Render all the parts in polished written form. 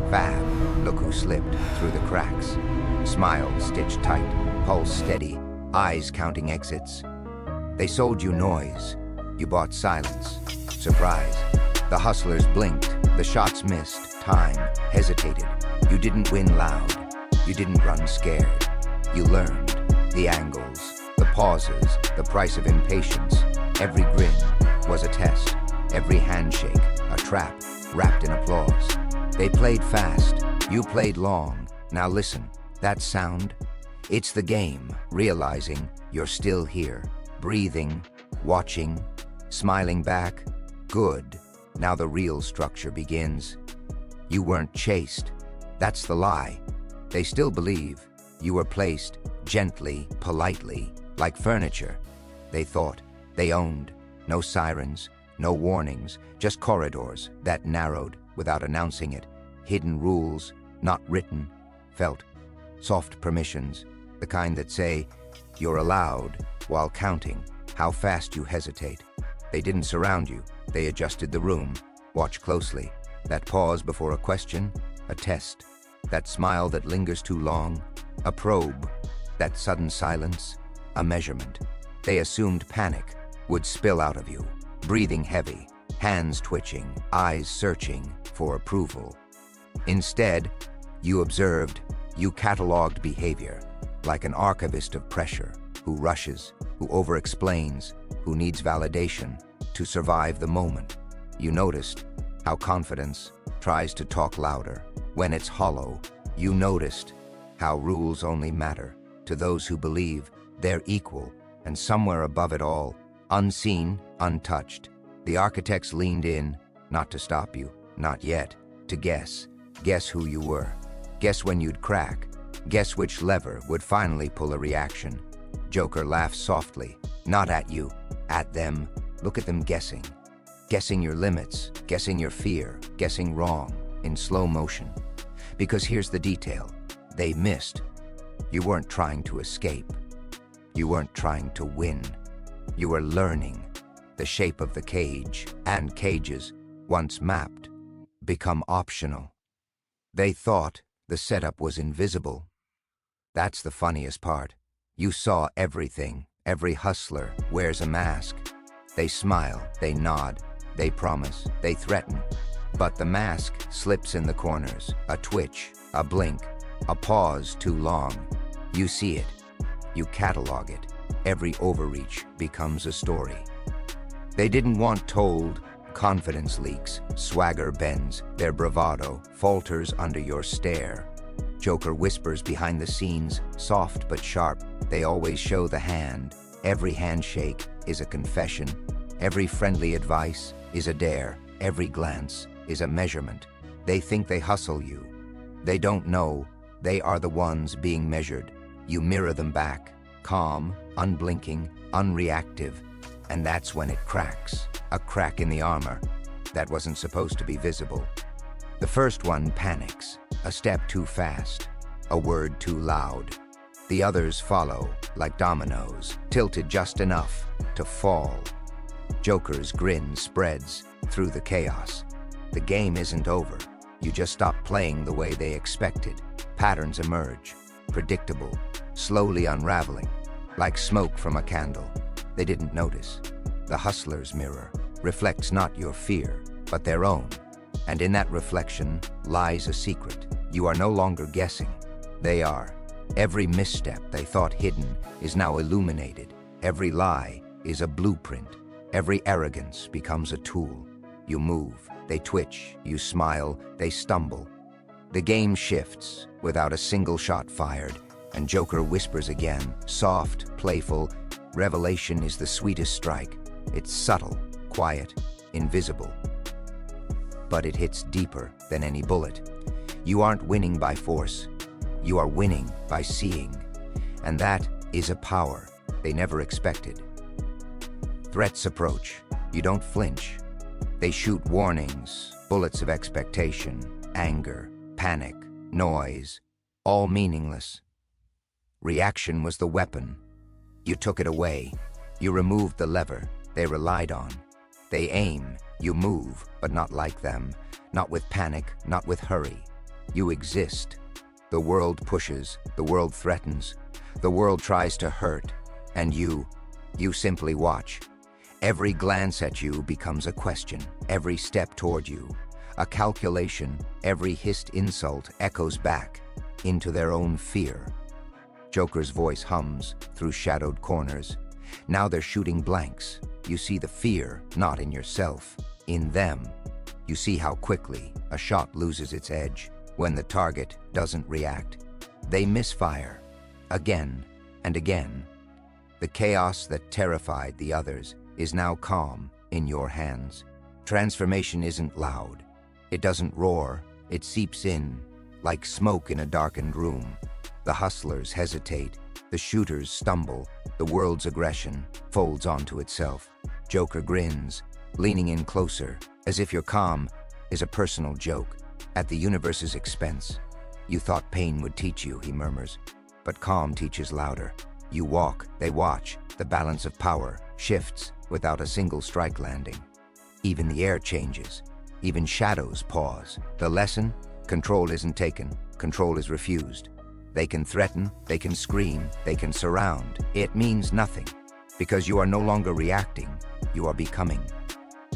Fab, look who slipped through the cracks. Smile stitched tight, pulse steady, eyes counting exits. They sold you noise. You bought silence. Surprise. The hustlers blinked. The shots missed. Time hesitated. You didn't win loud. You didn't run scared. You learned the angles, the pauses, the price of impatience. Every grin was a test. Every handshake, a trap wrapped in applause. They played fast. You played long. Now listen, that sound? It's the game, realizing you're still here, breathing, watching, smiling back. Good. Now the real structure begins. You weren't chased. That's the lie. They still believe you were placed gently, politely, like furniture. They thought they owned. No sirens, no warnings, just corridors that narrowed without announcing it. Hidden rules, not written, felt. Soft permissions, the kind that say you're allowed while counting how fast you hesitate. They didn't surround you. They adjusted the room. Watch closely. That pause before a question, a test. That smile that lingers too long, a probe. That sudden silence, a measurement. They assumed panic would spill out of you, breathing heavy, hands twitching, eyes searching for approval. Instead, you observed, you cataloged behavior, like an archivist of pressure, who rushes, who over-explains, who needs validation to survive the moment. You noticed how confidence tries to talk louder when it's hollow. You noticed how rules only matter to those who believe they're equal, and somewhere above it all, unseen, untouched, the architects leaned in, not to stop you, not yet, to guess. Guess who you were. Guess when you'd crack. Guess which lever would finally pull a reaction. Joker laughs softly, not at you, at them. Look at them guessing. Guessing your limits, guessing your fear, guessing wrong, in slow motion. Because here's the detail. They missed. You weren't trying to escape. You weren't trying to win. You were learning the shape of the cage, and cages, once mapped, become optional. They thought the setup was invisible. That's the funniest part. You saw everything. Every hustler wears a mask. They smile, they nod, they promise, they threaten. But the mask slips in the corners, a twitch, a blink, a pause too long. You see it. You catalog it. Every overreach becomes a story. They didn't want told. Confidence leaks, swagger bends, their bravado falters under your stare. Joker whispers behind the scenes, soft but sharp. They always show the hand. Every handshake is a confession. Every friendly advice is a dare. Every glance is a measurement. They think they hustle you. They don't know they are the ones being measured. You mirror them back, calm, unblinking, unreactive. And that's when it cracks. A crack in the armor that wasn't supposed to be visible. The first one panics, a step too fast, a word too loud. The others follow, like dominoes, tilted just enough to fall. Joker's grin spreads through the chaos. The game isn't over. You just stop playing the way they expected. Patterns emerge, predictable, slowly unraveling, like smoke from a candle. They didn't notice. The hustler's mirror reflects not your fear, but their own. And in that reflection lies a secret. You are no longer guessing. They are. Every misstep they thought hidden is now illuminated. Every lie is a blueprint. Every arrogance becomes a tool. You move, they twitch, you smile, they stumble. The game shifts without a single shot fired, and Joker whispers again, soft, playful. Revelation is the sweetest strike. It's subtle, quiet, invisible. But it hits deeper than any bullet. You aren't winning by force. You are winning by seeing. And that is a power they never expected. Threats approach. You don't flinch. They shoot warnings, bullets of expectation, anger, panic, noise, all meaningless. Reaction was the weapon. You took it away. You removed the lever they relied on. They aim, you move, but not like them. Not with panic, not with hurry. You exist. The world pushes, the world threatens, the world tries to hurt, and you simply watch. Every glance at you becomes a question, every step toward you, a calculation, every hissed insult echoes back into their own fear. Joker's voice hums through shadowed corners. Now they're shooting blanks. You see the fear, not in yourself, in them. You see how quickly a shot loses its edge when the target doesn't react. They misfire, again and again. The chaos that terrified the others is now calm in your hands. Transformation isn't loud. It doesn't roar. It seeps in, like smoke in a darkened room. The hustlers hesitate. The shooters stumble. The world's aggression folds onto itself. Joker grins, leaning in closer, as if your calm is a personal joke, at the universe's expense. You thought pain would teach you, he murmurs, but calm teaches louder. You walk, they watch. The balance of power shifts without a single strike landing. Even the air changes. Even shadows pause. The lesson? Control isn't taken. Control is refused. They can threaten, they can scream, they can surround. It means nothing, because you are no longer reacting, you are becoming.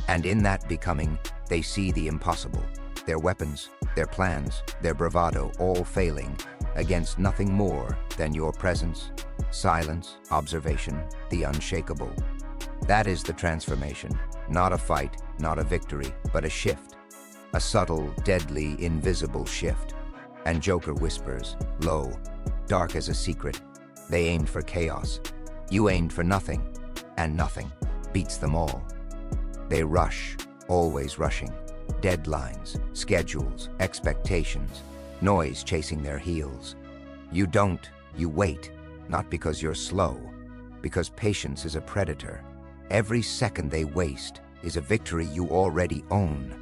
And in that becoming, they see the impossible. Their weapons, their plans, their bravado, all failing against nothing more than your presence, silence, observation, the unshakable. That is the transformation. Not a fight, not a victory, but a shift. A subtle, deadly, invisible shift. And Joker whispers, low, dark as a secret. They aimed for chaos. You aimed for nothing, and nothing beats them all. They rush, always rushing. Deadlines, schedules, expectations, noise chasing their heels. You don't, you wait, not because you're slow, because patience is a predator. Every second they waste is a victory you already own.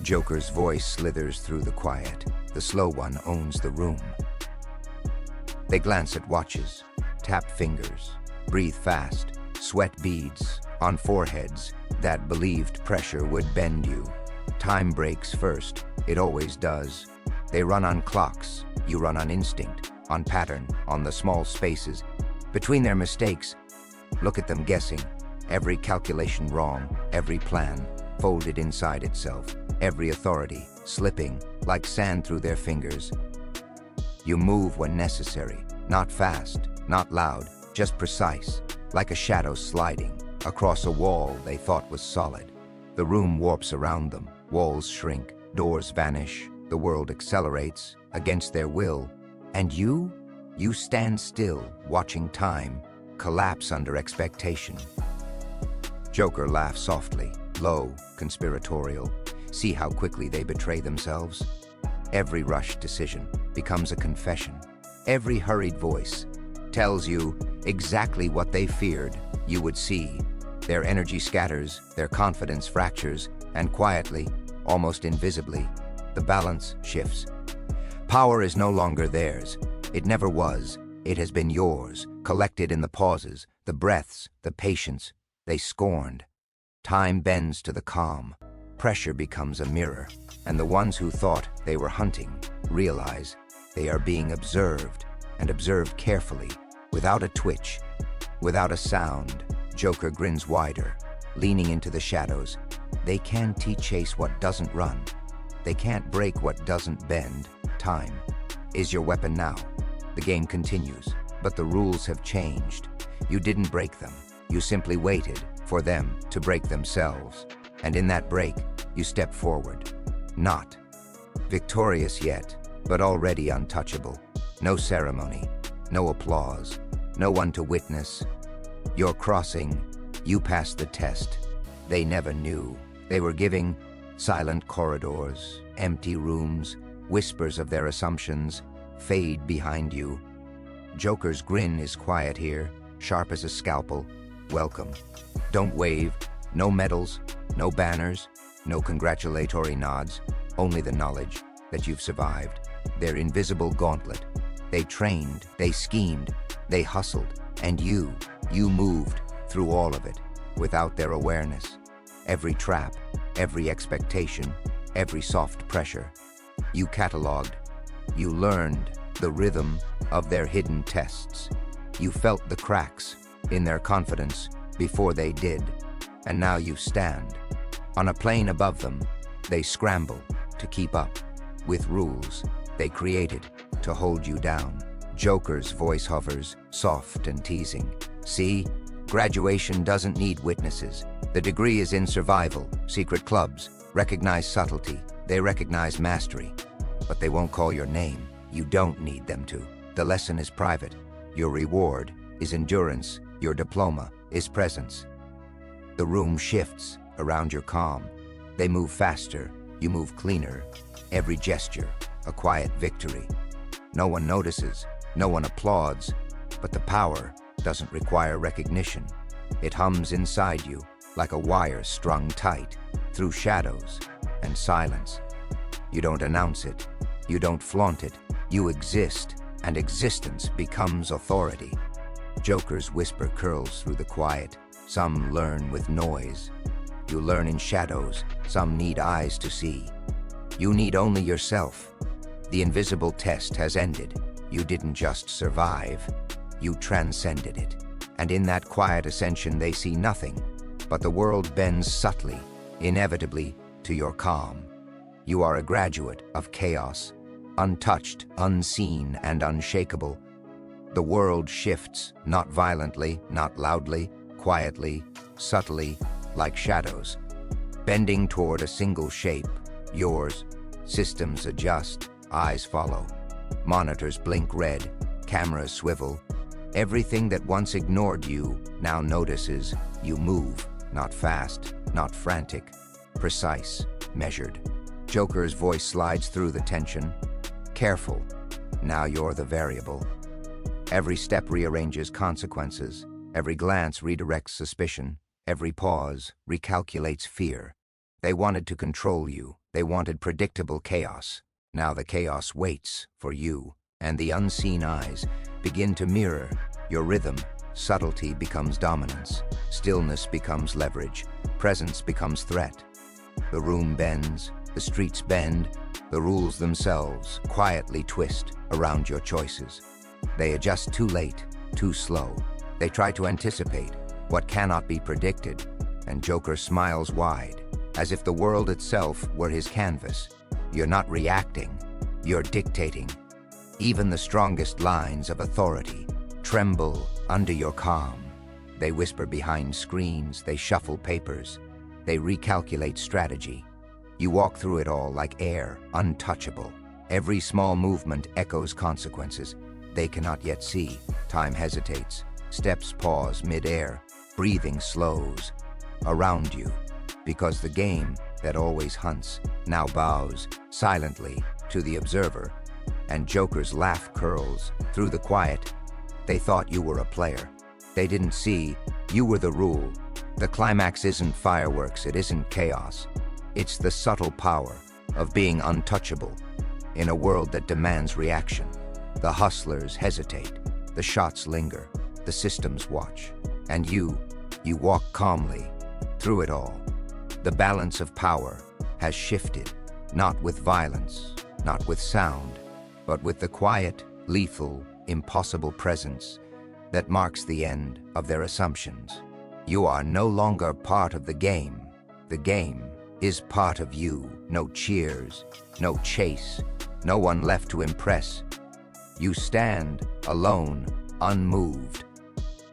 Joker's voice slithers through the quiet. The slow one owns the room. They glance at watches, tap fingers, breathe fast, sweat beads on foreheads that believed pressure would bend you. Time breaks first, it always does. They run on clocks, you run on instinct, on pattern, on the small spaces. Between their mistakes, look at them guessing. Every calculation wrong, every plan folded inside itself. Every authority slipping like sand through their fingers. You move when necessary, not fast, not loud, just precise, like a shadow sliding across a wall they thought was solid. The room warps around them, walls shrink, doors vanish, the world accelerates against their will. And you stand still, watching time collapse under expectation. Joker laughs softly, low, conspiratorial. See how quickly they betray themselves? Every rushed decision becomes a confession. Every hurried voice tells you exactly what they feared you would see. Their energy scatters, their confidence fractures, and quietly, almost invisibly, the balance shifts. Power is no longer theirs. It never was. It has been yours, collected in the pauses, the breaths, the patience they scorned. Time bends to the calm. Pressure becomes a mirror, and the ones who thought they were hunting realize they are being observed, and observed carefully, without a twitch, without a sound. Joker grins wider, leaning into the shadows. They can't chase what doesn't run. They can't break what doesn't bend. Time is your weapon now. The game continues, but the rules have changed. You didn't break them. You simply waited for them to break themselves. And in that break, you step forward. Not victorious yet, but already untouchable. No ceremony, no applause, no one to witness. You're crossing, you passed the test. They never knew. They were giving silent corridors, empty rooms, whispers of their assumptions fade behind you. Joker's grin is quiet here, sharp as a scalpel. Welcome. Don't wave, no medals, no banners, no congratulatory nods, only the knowledge that you've survived. Their invisible gauntlet. They trained, they schemed, they hustled, and you moved through all of it without their awareness. Every trap, every expectation, every soft pressure. You cataloged. You learned the rhythm of their hidden tests. You felt the cracks in their confidence before they did. And now you stand. On a plane above them, they scramble to keep up with rules they created to hold you down. Joker's voice hovers, soft and teasing. See, graduation doesn't need witnesses. The degree is in survival. Secret clubs recognize subtlety. They recognize mastery. But they won't call your name. You don't need them to. The lesson is private. Your reward is endurance. Your diploma is presence. The room shifts around your calm. They move faster. You move cleaner. Every gesture, a quiet victory. No one notices. No one applauds. But the power doesn't require recognition. It hums inside you like a wire strung tight through shadows and silence. You don't announce it. You don't flaunt it. You exist, and existence becomes authority. Joker's whisper curls through the quiet. Some learn with noise. You learn in shadows. Some need eyes to see. You need only yourself. The invisible test has ended. You didn't just survive. You transcended it. And in that quiet ascension they see nothing, but the world bends subtly, inevitably, to your calm. You are a graduate of chaos, untouched, unseen, and unshakable. The world shifts, not violently, not loudly, quietly, subtly, like shadows, bending toward a single shape, yours. Systems adjust, eyes follow. Monitors blink red, cameras swivel. Everything that once ignored you now notices. You move, not fast, not frantic, precise, measured. Joker's voice slides through the tension. Careful, now you're the variable. Every step rearranges consequences. Every glance redirects suspicion. Every pause recalculates fear. They wanted to control you. They wanted predictable chaos. Now the chaos waits for you, and the unseen eyes begin to mirror your rhythm. Subtlety becomes dominance. Stillness becomes leverage. Presence becomes threat. The room bends. The streets bend. The rules themselves quietly twist around your choices. They adjust too late, too slow. They try to anticipate what cannot be predicted, and Joker smiles wide, as if the world itself were his canvas. You're not reacting, you're dictating. Even the strongest lines of authority tremble under your calm. They whisper behind screens, they shuffle papers, they recalculate strategy. You walk through it all like air, untouchable. Every small movement echoes consequences they cannot yet see. Time hesitates, steps pause mid-air, breathing slows around you, because the game that always hunts now bows silently to the observer, and Joker's laugh curls through the quiet. They thought you were a player. They didn't see you were the rule. The climax isn't fireworks, it isn't chaos. It's the subtle power of being untouchable in a world that demands reaction. The hustlers hesitate, the shots linger, the systems watch, and you walk calmly through it all. The balance of power has shifted, not with violence, not with sound, but with the quiet, lethal, impossible presence that marks the end of their assumptions. You are no longer part of the game. The game is part of you. No cheers, no chase, no one left to impress. You stand alone, unmoved.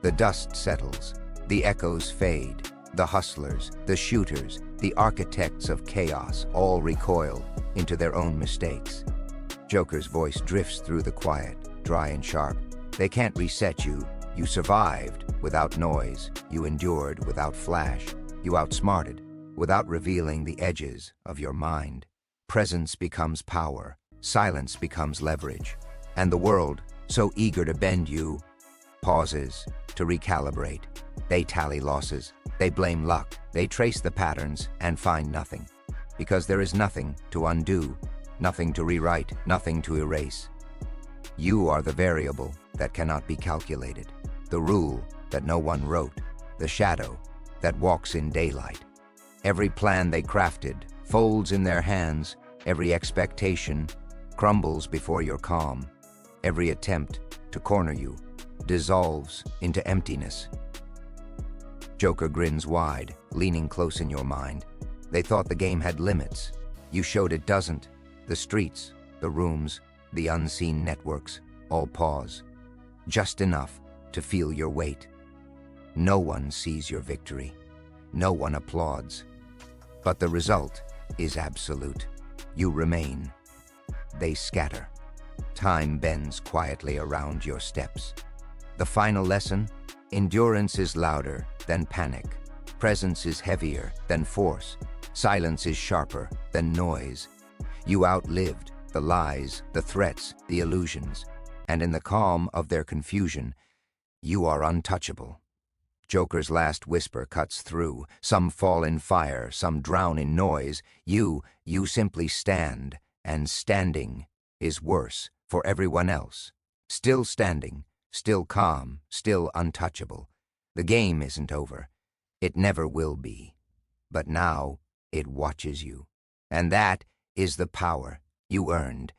The dust settles, the echoes fade. The hustlers, the shooters, the architects of chaos all recoil into their own mistakes. Joker's voice drifts through the quiet, dry and sharp. They can't reset you. You survived without noise. You endured without flash. You outsmarted without revealing the edges of your mind. Presence becomes power. Silence becomes leverage. And the world, so eager to bend you, pauses to recalibrate. They tally losses. They blame luck. They trace the patterns and find nothing. Because there is nothing to undo, nothing to rewrite, nothing to erase. You are the variable that cannot be calculated, the rule that no one wrote, the shadow that walks in daylight. Every plan they crafted folds in their hands, Every expectation crumbles before your calm. Every attempt to corner you dissolves into emptiness. Joker grins wide, leaning close in your mind. They thought the game had limits. You showed it doesn't. The streets, the rooms, the unseen networks all pause. Just enough to feel your weight. No one sees your victory. No one applauds. But the result is absolute. You remain. They scatter. Time bends quietly around your steps. The final lesson? Endurance is louder than panic. Presence is heavier than force. Silence is sharper than noise. You outlived the lies, the threats, the illusions, and in the calm of their confusion, you are untouchable. Joker's last whisper cuts through. Some fall in fire, some drown in noise. You simply stand, and standing is worse for everyone else. Still standing, still calm, still untouchable. The game isn't over. It never will be. But now it watches you. And that is the power you earned.